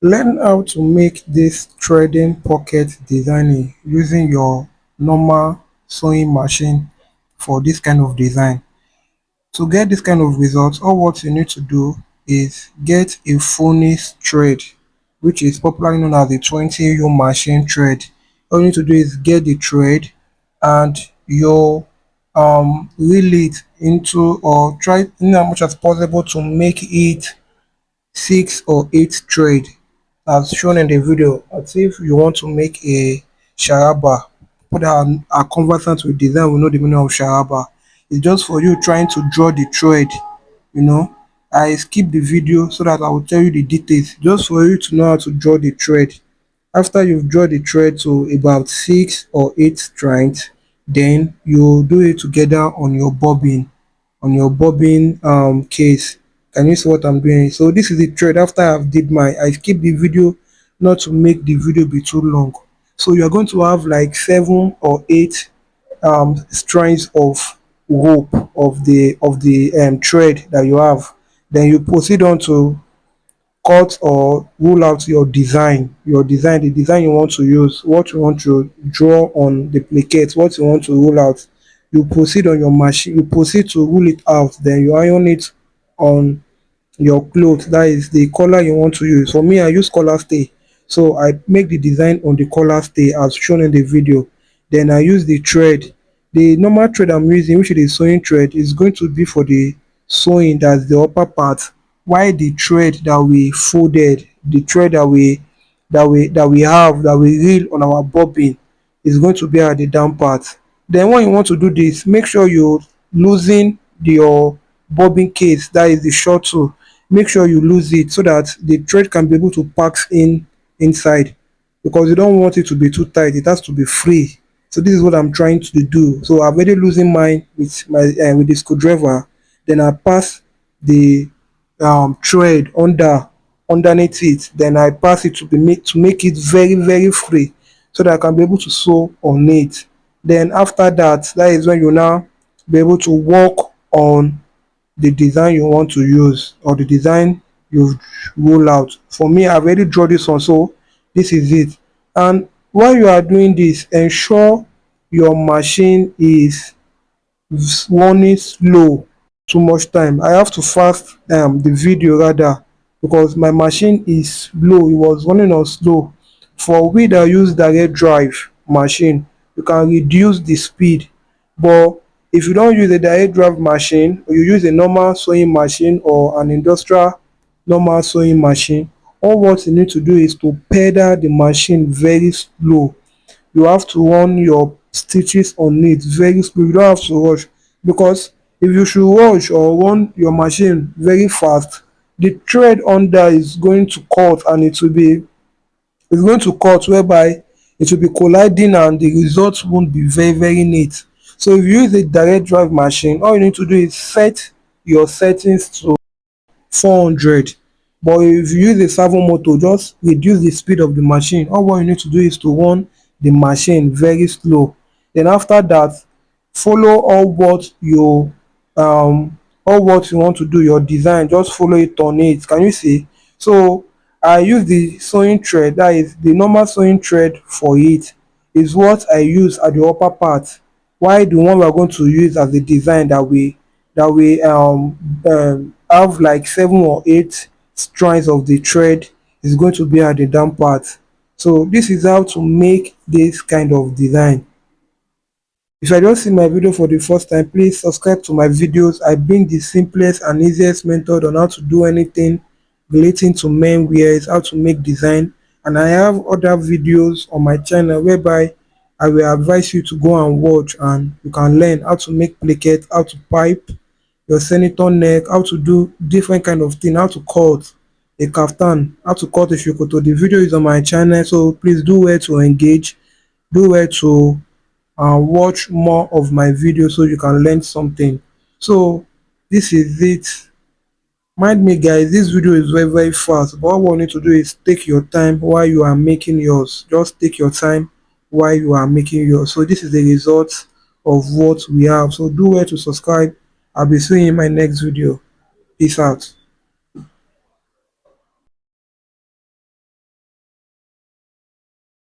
Learn how to make this threading pocket designing using your normal sewing machine for this kind of design. To get this kind of results, all what you need to do is get a Phoenix thread, which is popularly known as the 20U machine thread. All you need to do is get the thread and you reel it into, or try in as much as possible to make it 6 or 8 thread as shown in the video. As if you want to make a sharaba, put our conversant with design will know the meaning of sharaba. It's just for you trying to draw the thread, you know. I skip the video so that I will tell you the details, just for you to know how to draw the thread. After you've drawn the thread to about 6 or 8 strands, then you do it together on your bobbin, case. Can you see what I'm doing? So this is the thread. After I've did I skip the video not to make the video be too long. So you're going to have like 7 or 8 strands of rope of the thread that you have. Then you proceed on to cut or rule out the design you want to use, what you want to draw on the placket, what you want to rule out. You proceed on your machine, you proceed to rule it out, then you iron it on your cloth, that is the color you want to use. For me, I use color stay, so I make the design on the color stay as shown in the video. Then I use the thread. The normal thread I'm using, which is the sewing thread, is going to be for the sewing, that's the upper part, while the thread that we folded, the thread that we reel on our bobbin, is going to be at the down part. Then when you want to do this, make sure you loosen your bobbin case, that is the short tool. Make sure you lose it so that the thread can be able to pass inside, because you don't want it to be too tight, it has to be free. So this is what I'm trying to do. So I've already loosened mine with my with the screwdriver. Then I pass the thread underneath it, then I pass it to make it very free, so that I can be able to sew on it. Then after that, that is when you now be able to work on the design you want to use, or the design you roll out. For me, I've already drawn this one, so this is it. And while you are doing this, ensure your machine is running slow. Too much time, I have to fast the video rather, because my machine is slow, it was running on slow. For we that use direct drive machine, you can reduce the speed. But if you don't use a direct drive machine, or you use a normal sewing machine or an industrial normal sewing machine, all what you need to do is to pedal the machine very slow. You have to run your stitches on it very slow, you don't have to rush, because if you should rush or run your machine very fast, the thread under is going to cut, and it's going to cut, whereby it will be colliding and the result won't be very neat. So if you use a direct drive machine, all you need to do is set your settings to 400. But if you use a servo motor, just reduce the speed of the machine. All what you need to do is to run the machine very slow. Then after that, follow all what you want to do, your design, just follow it on it. Can you see? So I use the sewing thread, that is the normal sewing thread for it, is what I use at the upper part, while the one we are going to use as the design that we have like 7 or 8 strands of the thread, is going to be at the down part. So this is how to make this kind of design. If I just see my video for the first time, please subscribe to my videos. I bring the simplest and easiest method on how to do anything relating to men wears, how to make design. And I have other videos on my channel whereby I will advise you to go and watch, and you can learn how to make placket, how to pipe your senator neck, how to do different kind of thing, how to cut a kaftan, how to cut a shokoto. The video is on my channel, so please do well to engage, do well to watch more of my videos so you can learn something. So this is it. Mind me guys, this video is very fast, but what we need to do is take your time while you are making yours. Just take your time while you are making yours. So this is the result of what we have. So do well to subscribe. I'll be seeing you in my next video. Peace out.